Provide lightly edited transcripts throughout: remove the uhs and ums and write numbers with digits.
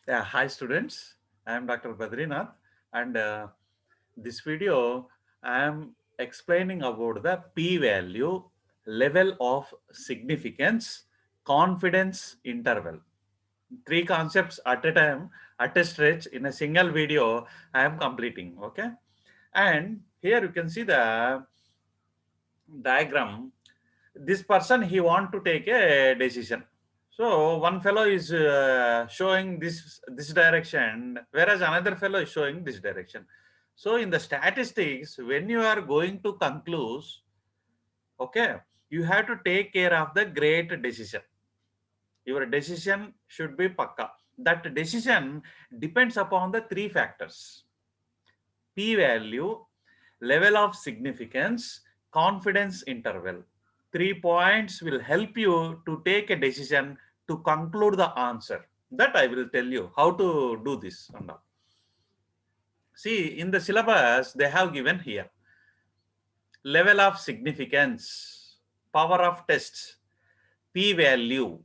Yeah, hi students. I am Dr. Badrinath, and this video I am explaining about the p-value, level of significance, confidence interval. Three concepts at a time, at a stretch, in a single video I am completing. Okay, and here you can see the diagram. This person, he want to take a decision. So one fellow is showing this direction, whereas another fellow is showing this direction. So in the statistics, when you are going to conclude, okay, you have to take care of the great decision. Your decision should be pakka. That decision depends upon the three factors: p-value, level of significance, confidence interval. 3 points will help you to take a decision to conclude the answer. That I will tell you how to do this. And all. See, in the syllabus, they have given here level of significance, power of tests, p-value,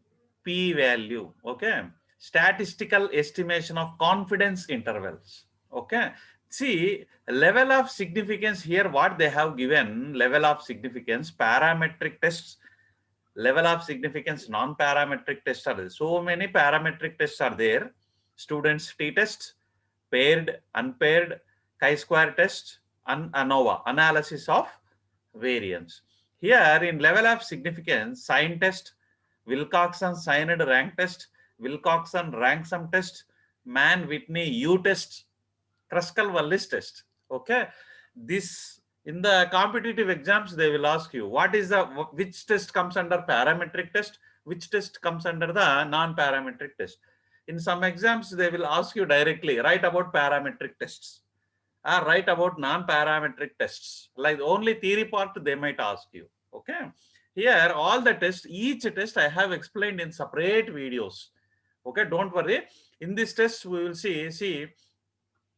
p-value, okay, statistical estimation of confidence intervals, okay. See, level of significance here, what they have given: level of significance, parametric tests, level of significance, non-parametric tests are there. So many parametric tests are there: students t-test, paired, unpaired, chi-square test, and ANOVA, analysis of variance. Here in level of significance, sign test, Wilcoxon signed rank test, Wilcoxon rank sum test, Mann Whitney U test, Kruskal Wallis test. Okay, this in the competitive exams they will ask you what is the which test comes under parametric test, which test comes under the non-parametric test. In some exams they will ask you directly write about parametric tests or write about non-parametric tests. Like only theory part they might ask you. Okay. Here all the tests, each test I have explained in separate videos. Okay, don't worry. In this test we will see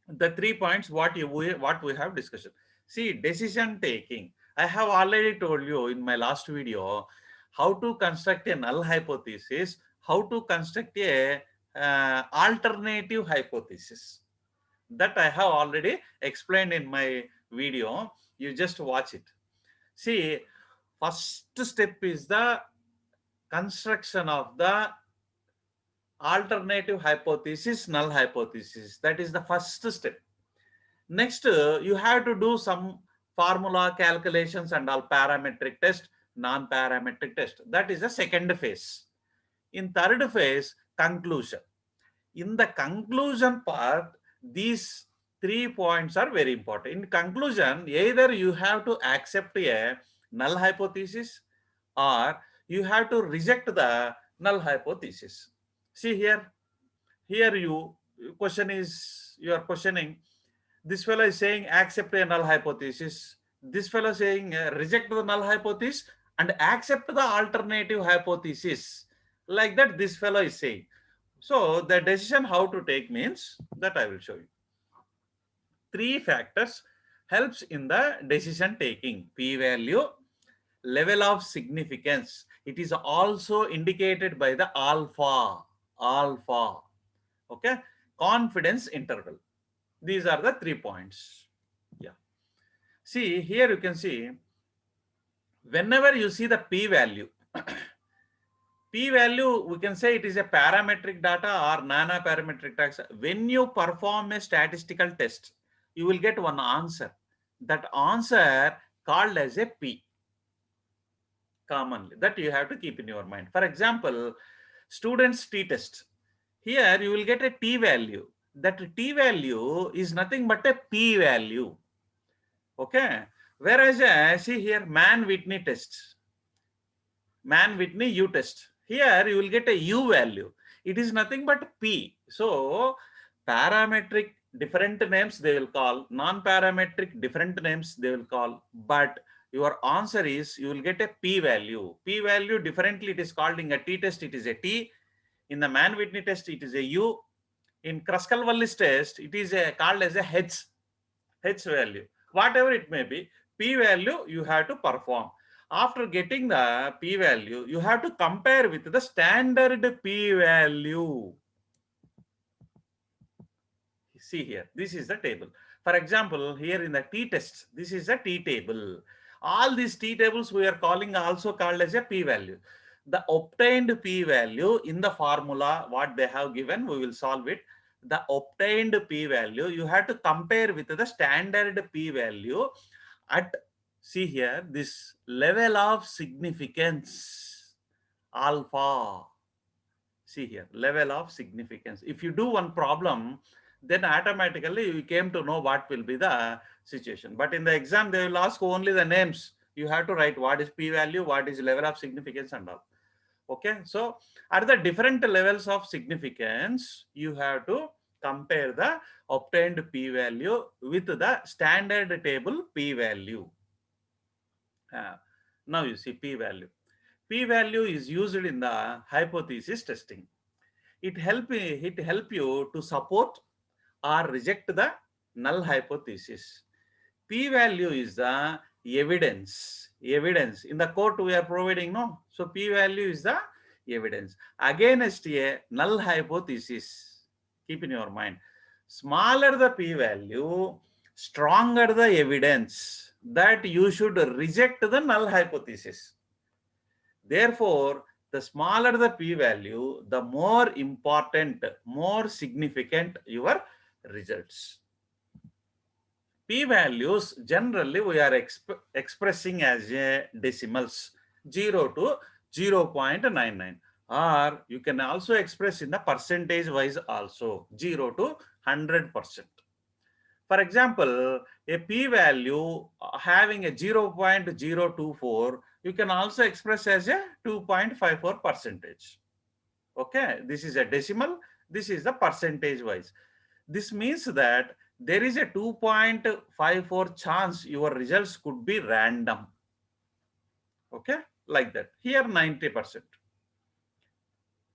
the 3 points what we have discussion. See, decision taking. I have already told you in my last video how to construct a null hypothesis, how to construct a alternative hypothesis. That I have already explained in my video. You just watch it. See, first step is the construction of the alternative hypothesis, null hypothesis. That is the first step. Next, you have to do some formula calculations and all, parametric test, non-parametric test. That is the second phase. In third phase, conclusion. In the conclusion part, these 3 points are very important. In conclusion, either you have to accept a null hypothesis or you have to reject the null hypothesis. See here, here question is, you are questioning, this fellow is saying accept a null hypothesis, this fellow saying reject the null hypothesis and accept the alternative hypothesis. Like that, this fellow is saying. So the decision how to take means that I will show you. Three factors helps in the decision taking: p-value, level of significance. It is also indicated by the alpha, alpha. Okay, confidence interval. These are the 3 points. Yeah. See here, you can see whenever you see the p-value. P-value, we can say it is a parametric data or non-parametric data. When you perform a statistical test, you will get one answer. That answer called as a P commonly. That you have to keep in your mind. For example, students t-test. Here you will get a t-value. That t-value is nothing but a p-value. Okay. Whereas see here, Mann-Whitney test. Mann-Whitney U test. Here you will get a U value. It is nothing but P. So parametric different names they will call, non-parametric different names they will call, but your answer is you will get a P value. P value differently it is called. In a T test it is a T. In the Mann-Whitney test it is a U. In Kruskal-Wallis test it is called as a H value. Whatever it may be, P value you have to perform. After getting the P value, you have to compare with the standard P value. See here, this is the table. For example, here in the t-test, this is a t-table. All these t-tables we are calling also called as a p-value. The obtained p-value in the formula, what they have given, we will solve it. The obtained p-value, you have to compare with the standard p-value at, see here, this level of significance, alpha. See here, level of significance. If you do one problem, then automatically you came to know what will be the situation. But in the exam, they will ask only the names. You have to write what is p-value, what is level of significance and all. Okay, so at the different levels of significance, you have to compare the obtained p-value with the standard table p-value. Now you see p-value. P-value is used in the hypothesis testing. It help you to support or reject the null hypothesis. P-value is the evidence. Evidence in the court we are providing, no. So p-value is the evidence against a null hypothesis. Keep in your mind. Smaller the p-value, stronger the evidence that you should reject the null hypothesis. Therefore, the smaller the p-value, the more important, more significant your results. P-values generally we are expressing as a decimals, 0 to 0.99, or you can also express in the percentage wise also, 0 to 100%. For example, a p-value having a 0.024, you can also express as a 2.54%. Okay, this is a decimal, this is the percentage wise. This means that there is a 2.54 chance your results could be random. Okay, like that. Here 90%.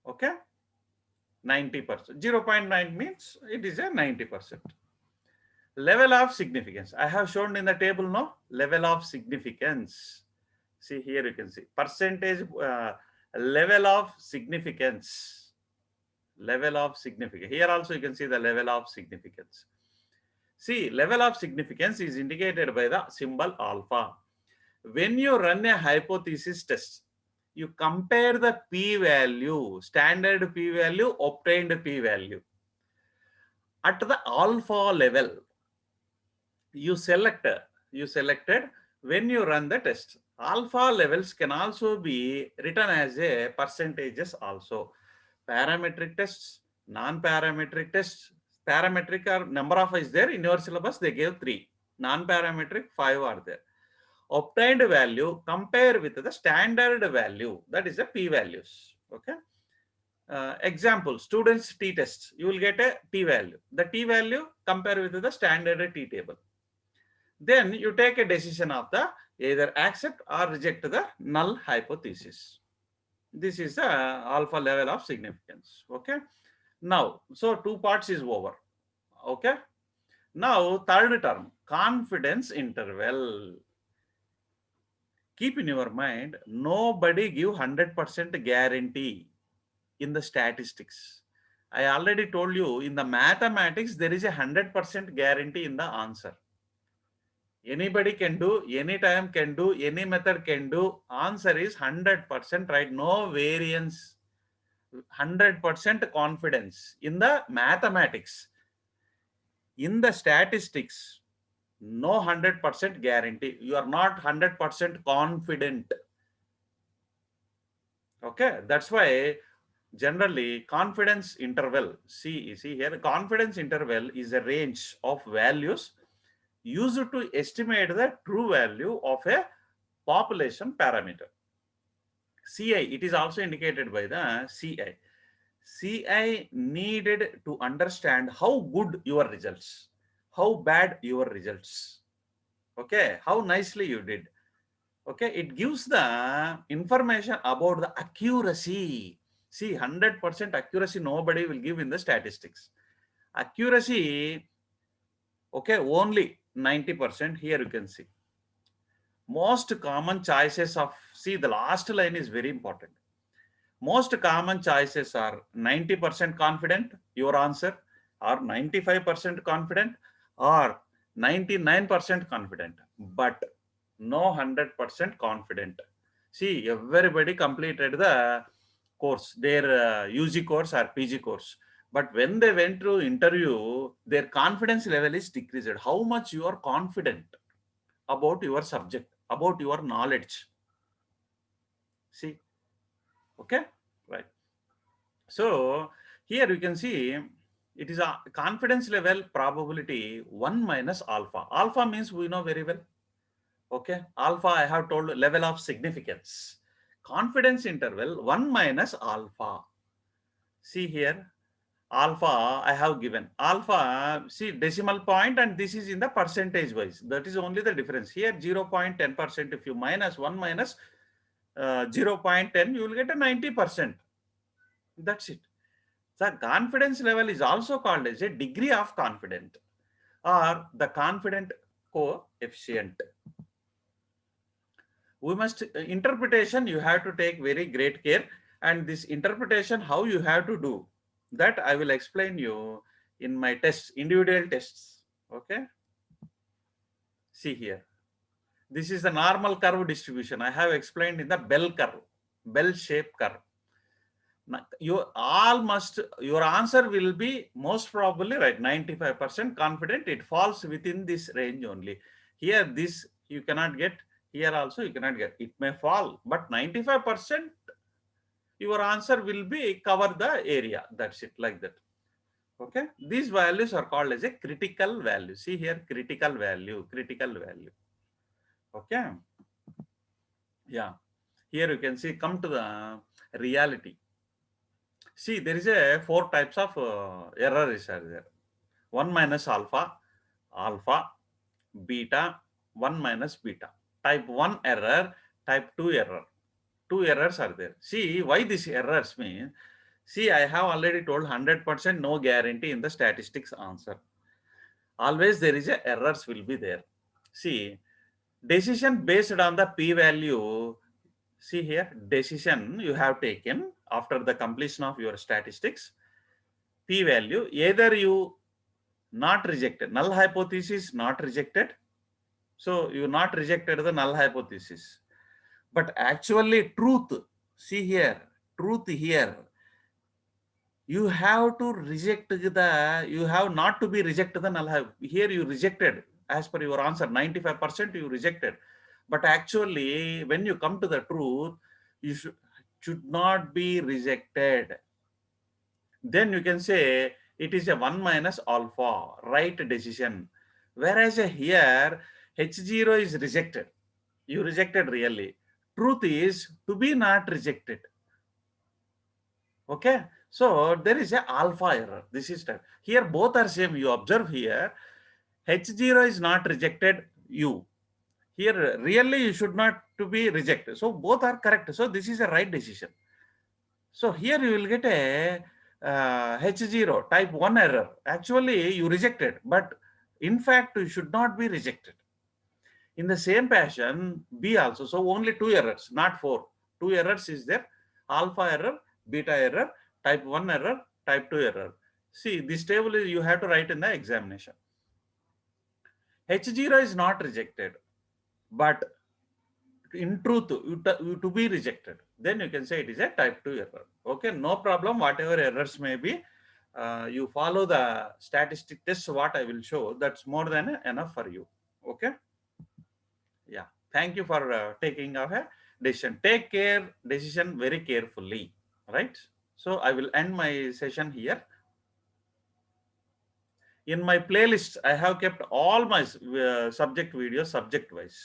Okay, 90%. 0.9 means it is a 90%. Level of significance. I have shown in the table, no? Level of significance. See here you can see percentage, level of significance. Level of significance. Here also you can see the level of significance. See, level of significance is indicated by the symbol alpha. When you run a hypothesis test, you compare the p-value, standard p-value, obtained p-value. At the alpha level, you selected when you run the test. Alpha levels can also be written as a percentages also. Parametric tests, non-parametric tests. Parametric are number of is there in your syllabus, they gave 3. Non-parametric 5 are there. Obtained value compare with the standard value, that is the p-values. Okay. Example, students t-tests, you will get a t-value. The t-value compare with the standard t-table. Then you take a decision of the either accept or reject the null hypothesis. This is the alpha level of significance. Okay. Now, so 2 parts is over. Okay. Now, third term, confidence interval. Keep in your mind, nobody give 100% guarantee in the statistics. I already told you in the mathematics, there is a 100% guarantee in the answer. Anybody can do, anytime can do, any method can do. Answer is 100% right, no variance, 100% confidence in the mathematics. In the statistics, no 100% guarantee. You are not 100% confident. Okay, that's why generally confidence interval, see here, confidence interval is a range of values used to estimate the true value of a population parameter. CI, it is also indicated by the CI. CI needed to understand how good your results, how bad your results, okay, how nicely you did. Okay, it gives the information about the accuracy. See, 100% accuracy nobody will give in the statistics. Accuracy, okay, only 90%. Here you can see. Most common choices of, see the last line is very important. Most common choices are 90% confident, your answer, or 95% confident or 99% confident, but no 100% confident. See, everybody completed the course, their UG course or PG course. But when they went to interview, their confidence level is decreased. How much you are confident about your subject, about your knowledge? See, okay, right. So here you can see it is a confidence level probability 1 minus alpha. Alpha means we know very well. Okay, alpha I have told level of significance. Confidence interval 1 minus alpha. See here, alpha I have given. Alpha, see decimal point, and this is in the percentage wise. That is only the difference. Here 0.10%. If you minus 1 minus 0.10, you will get a 90%. That's it. The confidence level is also called as a degree of confidence or the confident coefficient. We must interpretation, you have to take very great care, and this interpretation how you have to do that I will explain you in my tests, individual tests. Okay, see here, this is the normal curve distribution. I have explained in the bell curve, bell shape curve. You all must, your answer will be most probably right, 95% confident it falls within this range only. Here this you cannot get, here also you cannot get, it may fall, but 95% your answer will be cover the area. That's it, like that. Okay, these values are called as a critical value. See here, critical value, critical value. Okay, yeah, here you can see, come to the reality. See, there is a 4 types of errors are there. 1 minus alpha, alpha, beta, 1 minus beta. Type 1 error, type 2 error. 2 errors are there. See, why these errors mean? See, I have already told 100% no guarantee in the statistics answer. Always there is a errors will be there. See, decision based on the p-value. See here, decision you have taken after the completion of your statistics, p-value, either you not rejected, null hypothesis not rejected. So you not rejected the null hypothesis. But actually truth, see here, truth here, you have to reject the, you have not to be rejected the null hypothesis. Here you rejected as per your answer, 95% you rejected. But actually when you come to the truth, you should not be rejected. Then you can say it is a 1 minus alpha, right decision. Whereas here H0 is rejected. You rejected really. Truth is to be not rejected. Okay. So there is a alpha error. This is that. Here both are same. You observe here H0 is not rejected you. Here really you should not to be rejected. So both are correct. So this is a right decision. So here you will get a H0 type 1 error. Actually you rejected, but in fact you should not be rejected. In the same fashion, B also. So only 2 errors, not 4. 2 errors is there. Alpha error, beta error, type 1 error, type 2 error. See, this table is you have to write in the examination. H0 is not rejected, but in truth, to be rejected. Then you can say it is a type 2 error. Okay, no problem. Whatever errors may be, you follow the statistic test, what I will show. That's more than enough for you. Okay. Yeah. Thank you for taking a decision. Take care, decision very carefully. Right. So I will end my session here. In my playlist, I have kept all my subject videos subject wise.